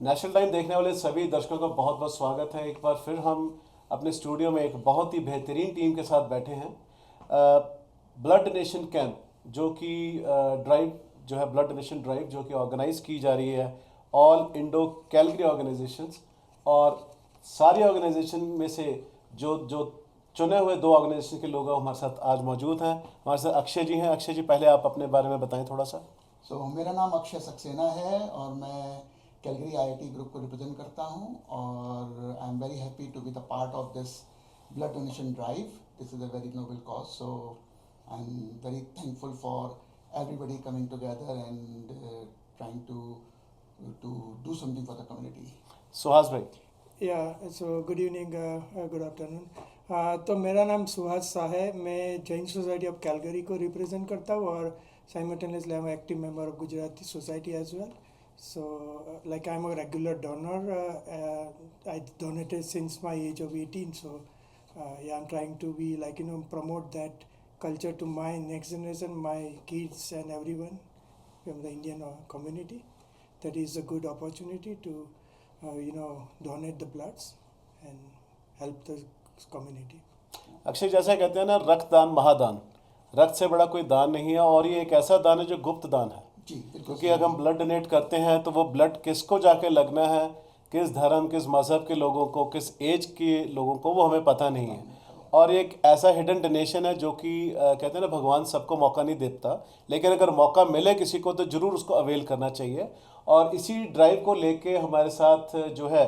National time देखने वाले सभी दर्शकों का बहुत बहुत स्वागत है। एक बार फिर हम अपने स्टूडियो में एक बहुत ही बेहतरीन टीम के साथ बैठे हैं। ब्लड डोनेशन कैंप जो कि ड्राइव जो है ब्लड डोनेशन ड्राइव जो कि ऑर्गेनाइज की जा रही है ऑल इंडो कैलगरी ऑर्गेनाइजेशंस, और सारी ऑर्गेनाइजेशन में से जो जो चुने हुए दो ऑर्गेनाइजेशन के लोग हमारे साथ आज मौजूद हैं। हमारे साथ अक्षय जी हैं। अक्षय जी, पहले आप अपने बारे में बताएं थोड़ा सा। मेरा नाम अक्षय सक्सेना है और मैं कैलगरी आईआईटी ग्रुप को रिप्रेजेंट करता हूं और I am very happy to be the part of this blood donation drive. This is a very noble cause, so I am very thankful for everybody coming together and trying to do something for the community. Suhas भाई। So good evening, good afternoon. तो मेरा नाम सुहास शाह है। मैं Jain society of Calgary को represent करता हूँ और simultaneously I am active member of Gujarati society as well. So like I am a regular donor. I donated since my age of 18. So I am trying to be like promote that culture to my next generation, my kids and everyone from the Indian community. That is a good opportunity to donate the bloods and help the community. Akshay, जैसा कहते हैं ना, रक्तदान महादान, रक्त से बड़ा कोई दान नहीं है। और ये एक ऐसा दान है जो गुप्त दान है जी, क्योंकि अगर हम ब्लड डोनेट करते हैं तो वो ब्लड किसको जाके लगना है, किस धर्म किस मज़हब के लोगों को, किस एज के लोगों को, वो हमें पता नहीं है। और एक ऐसा हिडन डोनेशन है जो कि कहते हैं ना, भगवान सबको मौका नहीं देता, लेकिन अगर मौका मिले किसी को तो ज़रूर उसको अवेल करना चाहिए। और इसी ड्राइव को लेके हमारे साथ जो है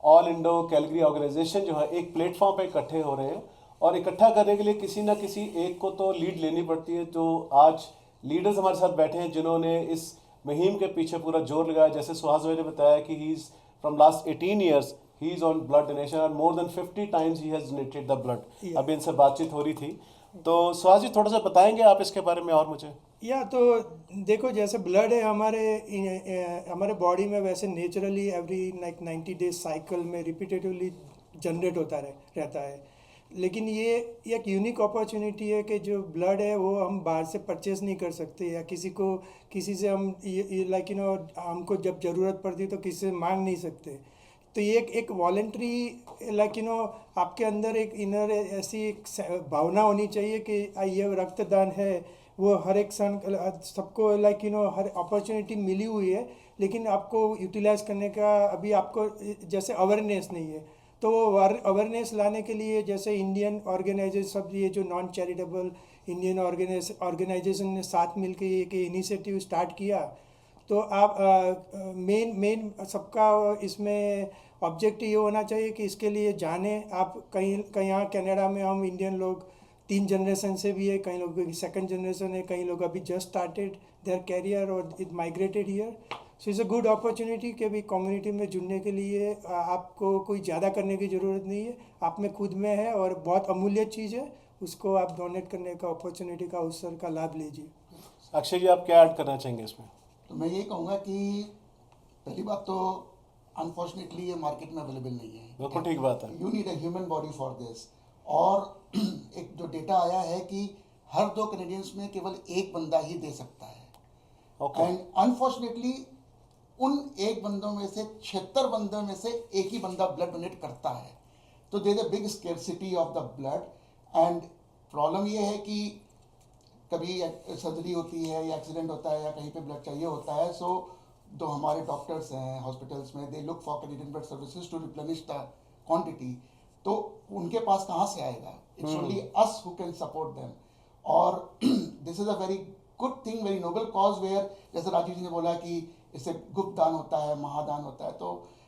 ऑल इंडो कैलगरी ऑर्गेनाइजेशन जो है एक प्लेटफॉर्म पे इकट्ठे हो रहे हैं। और इकट्ठा करने के लिए किसी ना किसी एक को तो लीड लेनी पड़ती है। तो आज लीडर्स हमारे साथ बैठे हैं जिन्होंने इस मुहिम के पीछे पूरा जोर लगाया। जैसे सुहास भाई ने बताया कि he is from last 18 years he is on blood donation and more than 50 times he has donated the blood. अभी इनसे बातचीत हो रही थी। तो सुहास जी, थोड़ा सा बताएंगे आप इसके बारे में और मुझे? तो देखो, जैसे ब्लड है हमारे बॉडी में, वैसे नेचुरली एवरी 90 डेज साइकिल में रिपीटेटिवली जनरेट होता रहता है। लेकिन ये एक यूनिक अपॉर्चुनिटी है कि जो ब्लड है वो हम बाहर से परचेज नहीं कर सकते, या किसी से हम हमको जब ज़रूरत पड़ती है तो किसी से मांग नहीं सकते। तो ये एक वॉलेंट्री आपके अंदर एक इनर ऐसी एक भावना होनी चाहिए कि ये रक्तदान है, वो हर एक सबको हर अपॉर्चुनिटी मिली हुई है, लेकिन आपको यूटिलाइज करने का अभी आपको जैसे अवेयरनेस नहीं है। तो वो अवेयरनेस लाने के लिए जैसे इंडियन ऑर्गेनाइजेशन, सब ये जो नॉन चैरिटेबल इंडियन ऑर्गेनाइजेशन ने साथ मिलकर एक इनिशिएटिव स्टार्ट किया। तो आप मेन सबका इसमें ऑब्जेक्टिव ये होना चाहिए कि इसके लिए जाने आप कहीं यहाँ कनाडा में हम इंडियन लोग 3 जनरेशन से भी है, कई लोगों की 2nd जनरेशन है, कई लोग अभी जस्ट स्टार्टेड देयर कैरियर और it migrated here. So it's a good opportunity कि अभी कम्युनिटी में जुड़ने के लिए आपको कोई ज़्यादा करने की ज़रूरत नहीं है, आप में खुद में है और बहुत अमूल्य चीज़ है, उसको आप डोनेट करने का अपॉर्चुनिटी का अवसर का लाभ लीजिए. अक्षय जी, आप क्या ऐड करना चाहेंगे इसमें? तो मैं ये कहूँगा कि पहली बात तो अनफॉर्चुनेटली ये मार्केट में अवेलेबल नहीं है. बिल्कुल ठीक बात है. You need a human body for this. और एक जो डेटा आया है कि हर 2 कैनेडियंस में केवल एक बंदा ही दे सकता है. एंड अनफॉर्चुनेटली उन 1 बंदों में से 76 बंदों में से एक ही बंदा ब्लड डोनेट करता है. तो there is a big scarcity of the blood. And problem ये है कि कभी सर्जरी होती है या एक्सीडेंट होता है या कहीं पे ब्लड चाहिए होता है. सो जो हमारे डॉक्टर्स हैं हॉस्पिटल्स में, they look for Canadian blood services to replenish the quantity. तो उनके पास कहाँ से आएगा? It's only us who can support them. और this is a very good thing, very noble cause where, जैसे राजीव जी ने बोला कि इससे गुप्त दान होता है, महादान होता है. तो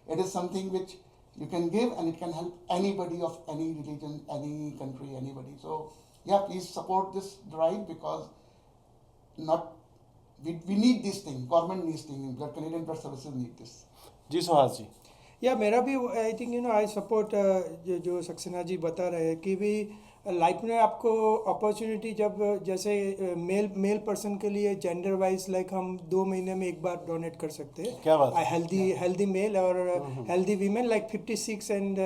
it is something which you can give and it can help anybody of any religion, any country, anybody. So yeah, please support this drive because we need this thing. Government needs this thing. The Canadian Blood Services need this. जी सुहास जी. मेरा भी I think I support जो सक्सेना जी बता रहे हैं कि भी life में आपको अपॉर्चुनिटी जब जैसे मेल पर्सन के लिए जेंडर वाइज हम 2 महीने में एक बार डोनेट कर सकते हैं. क्या बात है. हेल्दी मेल और healthy women 56 and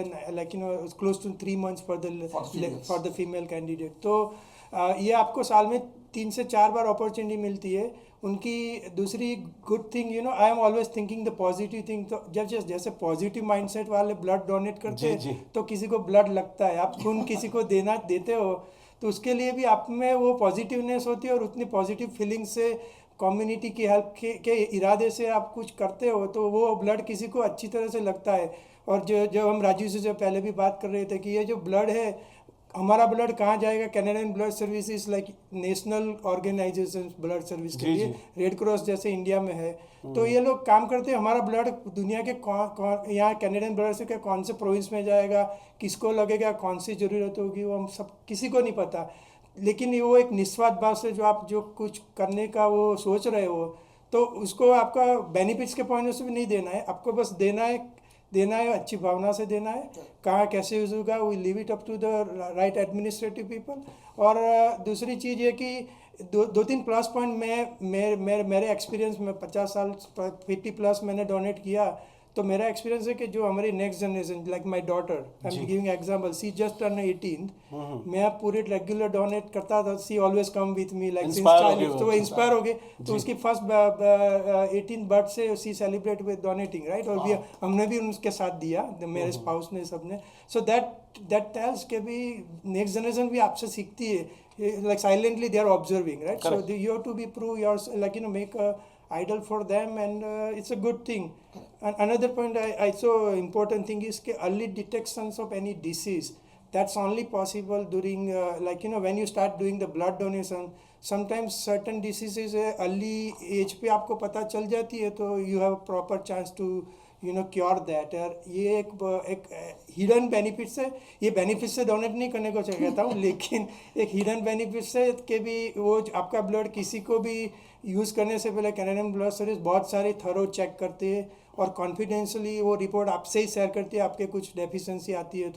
close to 3 months for the female candidate. तो ये आपको साल में 3 से 4 बार अपॉर्चुनिटी मिलती है. उनकी दूसरी good thing, you know, I am always thinking the positive thing. तो जब जैसे पॉजिटिव माइंडसेट वाले ब्लड डोनेट करते जी, हैं जी। तो किसी को ब्लड लगता है, आप खून किसी को देते हो तो उसके लिए भी आप में वो पॉजिटिवनेस होती है, और उतनी पॉजिटिव फीलिंग से कम्युनिटी की हेल्प के इरादे से आप कुछ करते हो तो वो ब्लड किसी को अच्छी तरह से लगता है। और जो हम राजू से जो पहले भी बात कर रहे थे कि ये जो ब्लड है, हमारा ब्लड कहाँ जाएगा? Canadian blood services like national organization blood service के जी, लिए, जी। रेड क्रॉस जैसे इंडिया में है, तो ये लोग काम करते हैं। हमारा ब्लड दुनिया के यहाँ कैनेडियन ब्लड से कौन से प्रोविंस में जाएगा, किसको लगेगा, कौन सी ज़रूरत होगी, वो हम सब किसी को नहीं पता। लेकिन वो एक निस्वार्थ भाव से जो आप जो कुछ करने का वो सोच रहे हो, तो उसको आपका बेनिफिट्स के पॉइंट से भी नहीं देना है, आपको बस देना है अच्छी भावना से देना है। कहाँ कैसे यूज़ होगा, we leave it up to the right administrative people. और दूसरी चीज़ ये कि दो तीन प्लस पॉइंट मेरे एक्सपीरियंस में 50 साल 50 प्लस मैंने डोनेट किया, तो मेरा एक्सपीरियंस है कि जो हमारी next generation like my daughter, I am giving example, she just turn 18, मैं पूरे रेगुलर डोनेट करता था, she always come with me like since child, तो वो इंस्पायर हो गए। तो उसकी फर्स्ट 18 बर्थ से सी सेलिब्रेट विद डोनेटिंग, राइट, और भी हमने भी उनके साथ दिया, मेरे स्पाउस ने, सबने। सो दैट टेल्स के भी नेक्स्ट जनरेशन भी आपसे सीखती है, like silently they are observing, right? Correct. So you have to be prove yours, like, you know, make a idol for them, and it's a good thing. And another point I so important thing is ke early detections of any disease, that's only possible during like, you know, when you start doing the blood donation. Sometimes certain diseases early age पे आपको पता चल जाती है, तो you have proper chance to, you know, cure that. यार ये एक हिडन बेनिफिट्स है, ये बेनिफिट से डोनेट नहीं करने को कहता हूँ, लेकिन एक हिडन बेनिफिट्स है कि भी वो आपका ब्लड किसी को भी यूज़ करने से पहले कैनेडियन ब्लड सर्विस बहुत सारे थरो चेक करते हैं, और कॉन्फिडेंशियली वो रिपोर्ट आपसे ही शेयर करती है, आपके कुछ डेफिशिएंसी आती है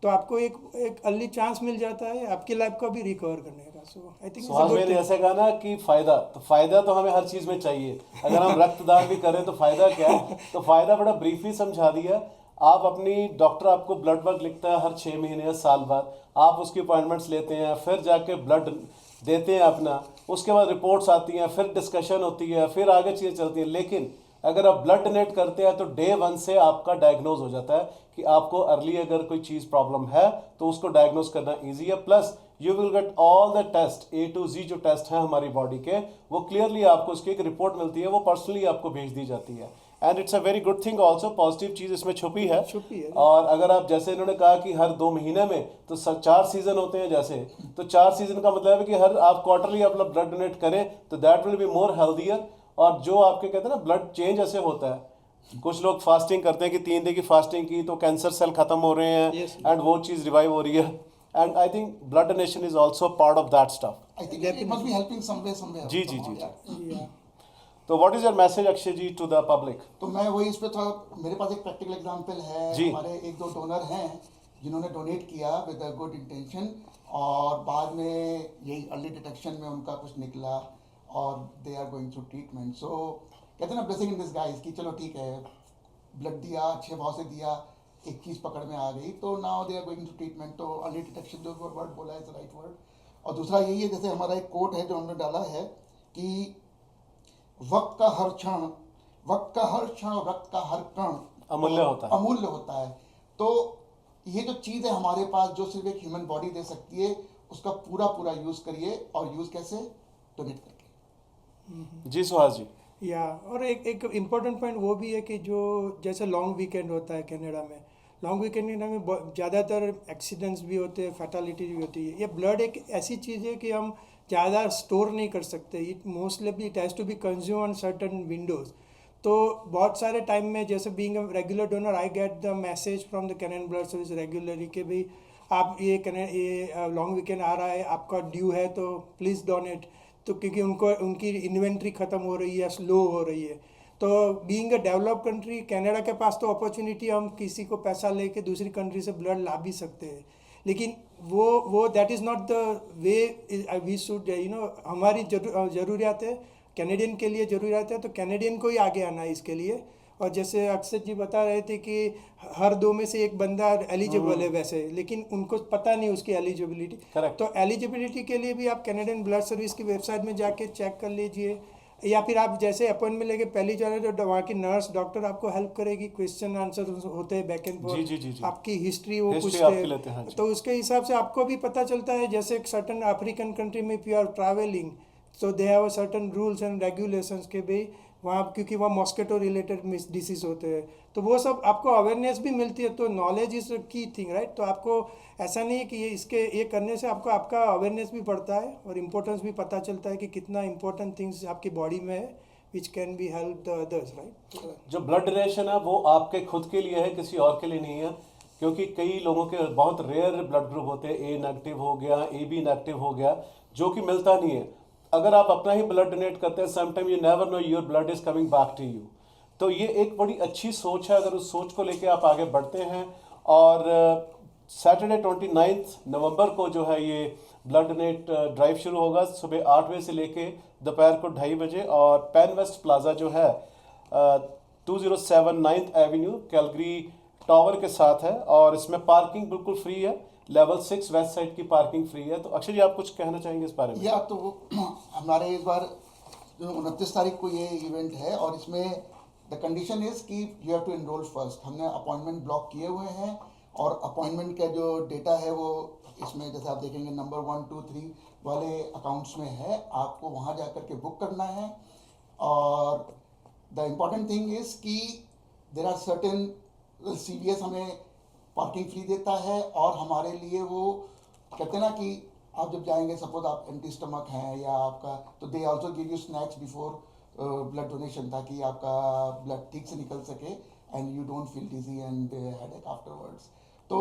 तो आपको एक अर्ली चांस मिल जाता है आपकी लाइफ को भी रिकवर करने का। सो आई थिंक सुहास भाई ने ऐसे कहा ना कि फायदा तो हमें हर चीज में चाहिए। अगर हम रक्तदान भी करें तो फायदा क्या है, तो फायदा बड़ा ब्रीफली समझा दिया। आप अपनी डॉक्टर आपको ब्लड वर्क लिखता है हर 6 महीने या साल बाद, आप उसकी अपॉइंटमेंट्स लेते हैं, फिर जाके ब्लड देते हैं अपना, उसके बाद रिपोर्ट्स आती हैं, फिर डिस्कशन होती है, फिर आगे चीज़ें चलती हैं। लेकिन अगर आप ब्लड डोनेट करते हैं तो डे 1 से आपका डायग्नोज हो जाता है कि आपको अर्ली अगर कोई चीज़ प्रॉब्लम है तो उसको डायग्नोज करना ईजी है। Plus you will get all the test A to Z जो टेस्ट हैं हमारी बॉडी के, वो क्लियरली आपको उसकी एक रिपोर्ट मिलती है, वो पर्सनली आपको भेज दी जाती है। And it's a very good thing also, positive चीज़ इसमें छुपी है। और अगर आप जैसे इन्होंने कहा कि हर 2 महीने में तो 4 सीजन होते हैं जैसे, तो 4 सीजन का मतलब है कि हर आप क्वार्टरली अपना ब्लड डोनेट करें तो that will be more healthier. और जो आपके कहते हैं ना ब्लड चेंज ऐसे होता है, कुछ लोग फास्टिंग करते हैं कि 3 दिन की फास्टिंग की तो कैंसर सेल खत्म हो रहे हैं, एंड वो चीज़ रिवाइव हो रही है। And I think blood donation is also part of that stuff. I think it must be helping somewhere. जी जी जी जी। तो what is your message Akshay ji to the public? तो मैं वही इस पे थोड़ा, मेरे पास एक प्रैक्टिकल एग्जांपल है। जी। हमारे 1-2 डोनर हैं जिन्होंने डोनेट किया विद अ गुड इंटेंशन, और बाद में यही अर्ली डिटेक्शन में उनका कुछ निकला और they are going through treatment. So कहते हैं ना ब्लेसिंग इन डिस्गाइज कि चलो ठीक है, ब्लड दिया, अच्छे भाव से दिया, एक चीज़ पकड़ में आ गई, तो now they are going to treatment. तो अर्ली डिटेक्शन जो वर्ड बोला है, राइट वर्ड। और दूसरा यही है, जैसे हमारा एक कोट है जो हमने डाला है कि वक्त का हर क्षण और रक्त का हर कण अमूल्य होता है। तो ये जो चीज़ है हमारे पास, जो सिर्फ एक ह्यूमन बॉडी दे सकती है, उसका पूरा यूज़ करिए। और यूज़ कैसे? डोनेट करके। जी सुहास जी। या और एक इम्पोर्टेंट पॉइंट वो भी है कि जो जैसे लॉन्ग वीकेंड होता है कनाडा में, लॉन्ग वीकेंड में ज़्यादातर एक्सीडेंट्स भी होते हैं, फैटालिटी भी होती है। ये ब्लड एक ऐसी चीज़ है कि हम ज़्यादा स्टोर नहीं कर सकते, it mostly it has to be consume on certain windows. तो बहुत सारे टाइम में, जैसे being a regular donor, I get the message from the Canadian blood service regularly कि भाई आप ये लॉन्ग वीकेंड आ रहा है, आपका ड्यू है, तो प्लीज़ डोनेट। तो क्योंकि उनकी इन्वेंट्री ख़त्म हो रही है, स्लो हो रही है। तो being a develop country, Canada के पास तो अपॉर्चुनिटी, हम किसी को पैसा लेके दूसरी कंट्री से ब्लड ला भी सकते हैं, लेकिन वो that is not the way we should, you know. हमारी ज़रूरियात है, कैनेडियन के लिए ज़रूरियात है, तो कैनेडियन को ही आगे आना है इसके लिए। और जैसे अक्षय जी बता रहे थे कि हर 2 में से एक बंदा एलिजिबल है वैसे, लेकिन उनको पता नहीं उसकी एलिजिबिलिटी। तो एलिजिबिलिटी के लिए भी आप कैनेडियन ब्लड सर्विस की वेबसाइट में जाके चेक कर लीजिए। या फिर आप जैसे अपॉइंटमेंट लेके पहली जा रहे हो तो वहाँ की नर्स डॉक्टर आपको हेल्प करेगी, क्वेश्चन आंसर होते हैं बैक एंड जी जी जी जी आपकी हिस्ट्री वो हिस्ट्री पूछते आपकी लेते हैं हैं, जी। तो उसके हिसाब से आपको भी पता चलता है। जैसे एक सर्टन अफ्रीकन कंट्री में if you are travelling so they have a certain rules and regulations के भी वहाँ, क्योंकि वहाँ मॉस्किटो रिलेटेड डिसीज होते हैं, तो वो सब आपको अवेयरनेस भी मिलती है। तो knowledge is key thing right. तो आपको ऐसा नहीं है कि ये करने से आपको आपका अवेयरनेस भी बढ़ता है और इम्पोर्टेंस भी पता चलता है कि कितना इंपॉर्टेंट थिंग्स आपकी बॉडी में है which can be help the others right. जो ब्लड डोनेशन है वो आपके खुद के लिए है, किसी और के लिए नहीं है, क्योंकि कई लोगों के बहुत रेयर ब्लड ग्रुप होते हैं, ए नेगेटिव हो गया, ए बी नेगेटिव हो गया, जो कि मिलता नहीं है। अगर आप अपना ही ब्लड डोनेट करते हैं, sometime you never know your blood is coming back to you. तो ये एक बड़ी अच्छी सोच है, अगर उस सोच को लेके आप आगे बढ़ते हैं। और सैटरडे 29 नवंबर को जो है ये ब्लड डोनेट ड्राइव शुरू होगा सुबह 8 बजे से लेके दोपहर को 2:30 बजे, और पैन वेस्ट प्लाजा जो है 207 9th एवेन्यू कैलगरी टावर के साथ है, और इसमें पार्किंग बिल्कुल फ्री है, लेवल 6 वेस्ट साइड की पार्किंग फ्री है। तो अक्षय जी आप कुछ कहना चाहेंगे इस बारे में? या तो हमारे इस बार 29 तारीख को ये इवेंट है, और इसमें द कंडीशन इज कि you have to enrol first. हमने अपॉइंटमेंट ब्लॉक किए हुए हैं, और अपॉइंटमेंट का जो डेटा है वो इसमें जैसे आप देखेंगे नंबर 1 2 3 वाले अकाउंट्स में है, आपको वहाँ जा कर के बुक करना है। और द इम्पॉर्टेंट थिंग इज कि देर आर सर्टेन CVS हमें पार्किंग फ्री देता है, और हमारे लिए वो कहते हैं ना कि आप जब जाएंगे, सपोज आप एम्प्टी स्टमक हैं या आपका, तो they also give you snacks before blood donation, ताकि आपका ब्लड ठीक से निकल सके and you don't feel dizzy and headache afterwards. तो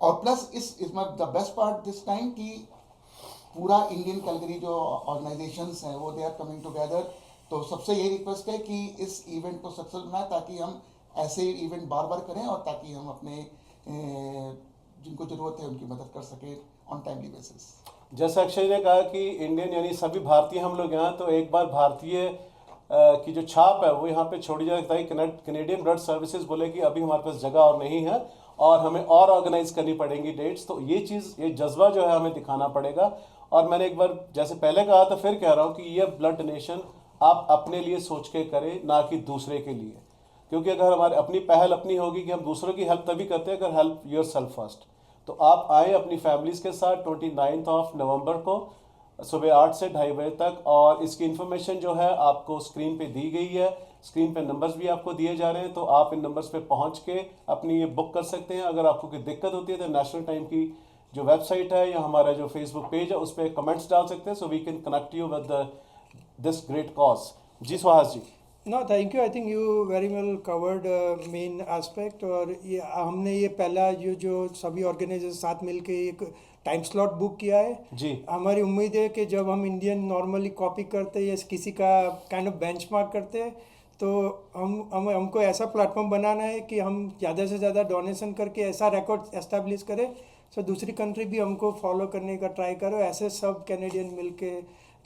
और प्लस इसमें the best part this time कि पूरा इंडियन कैलगरी जो ऑर्गेनाइजेशंस हैं वो दे आर कमिंग टुगेदर। तो सबसे यही रिक्वेस्ट है कि इस इवेंट को सक्सेस बनाए, ताकि हम ऐसे इवेंट बार बार करें, और ताकि हम अपने जिनको ज़रूरत है उनकी मदद कर सकें ऑन टाइमली बेसिस। जैसा अक्षय ने कहा कि इंडियन यानी सभी भारतीय हम लोग यहाँ, तो एक बार भारतीय की जो छाप है वो यहाँ पे छोड़ी जाए, ताकि कैनेडियन ब्लड सर्विसेज बोले कि अभी हमारे पास जगह और नहीं है और हमें और ऑर्गेनाइज करनी पड़ेंगी डेट्स। तो ये चीज़, ये जज्बा जो है हमें दिखाना पड़ेगा। और मैंने एक बार जैसे पहले कहा था, फिर कह रहा हूँ कि ये ब्लड डोनेशन आप अपने लिए सोच के करें, ना कि दूसरे के लिए। क्योंकि अगर हमारे अपनी पहल अपनी होगी कि हम दूसरों की हेल्प तभी करते हैं अगर हेल्प योर सेल्फ फर्स्ट। तो आप आए अपनी फैमिलीज के साथ 29 नवंबर को सुबह 8 से 2:30 बजे तक। और इसकी इन्फॉर्मेशन जो है आपको स्क्रीन पे दी गई है, स्क्रीन पे नंबर्स भी आपको दिए जा रहे हैं, तो आप इन नंबर्स पे पहुंच के अपनी ये बुक कर सकते हैं। अगर आपको कोई दिक्कत होती है तो नेशनल टाइम की जो वेबसाइट है या हमारा जो फेसबुक पेज है उस पर कमेंट्स डाल सकते हैं, so we can connect you with this great cause. जी Suhas ji. No thank you, I think you very well covered main aspect. और ये हमने ये पहला जो सभी ऑर्गेनाइजेशन साथ मिलके एक टाइम स्लॉट बुक किया है जी। हमारी उम्मीद है कि जब हम इंडियन नॉर्मली कॉपी करते हैं या किसी का काइंड ऑफ बेंचमार्क करते हैं, तो हमको ऐसा प्लेटफॉर्म बनाना है कि हम ज़्यादा से ज़्यादा डोनेशन करके ऐसा रिकॉर्ड एस्टेब्लिश करें सो दूसरी कंट्री भी हमको फॉलो करने का ट्राई करो। ऐसे सब कैनेडियन मिलके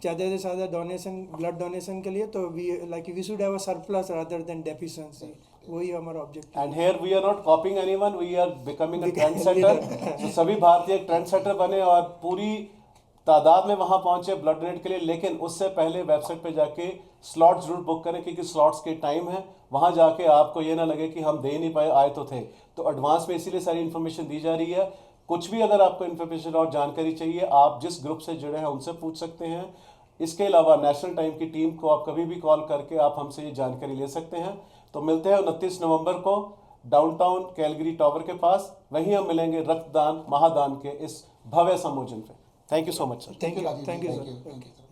ज़्यादा से ज़्यादा डोनेशन, ब्लड डोनेशन के लिए, तो we should have a surplus rather than deficiency. वही हमारा objective. And here we are not copying anyone, we are becoming a trend setter. तो सभी भारतीय एक ट्रेंड सेटर बने और पूरी तादाद में वहां पहुंचे ब्लड डोनेट के लिए। लेकिन उससे पहले वेबसाइट पे जाके स्लॉट जरूर बुक करें, क्योंकि स्लॉट्स के टाइम है। वहां जाके आपको ये ना लगे कि हम दे ही नहीं पाए, आए तो थे। तो एडवांस में इसीलिए सारी इन्फॉर्मेशन दी जा रही है। कुछ भी अगर आपको इन्फॉर्मेशन और जानकारी चाहिए, आप जिस ग्रुप से जुड़े हैं उनसे पूछ सकते हैं। इसके अलावा नेशनल टाइम की टीम को आप कभी भी कॉल करके आप हमसे ये जानकारी ले सकते हैं। तो मिलते हैं 29 नवंबर को डाउनटाउन कैलगरी टावर के पास। वहीं हम मिलेंगे रक्तदान महादान के इस भव्य सम्मेलन पे। Thank you so much sir. Thank you Rajiv ji, thank you thank sir. You, thank you.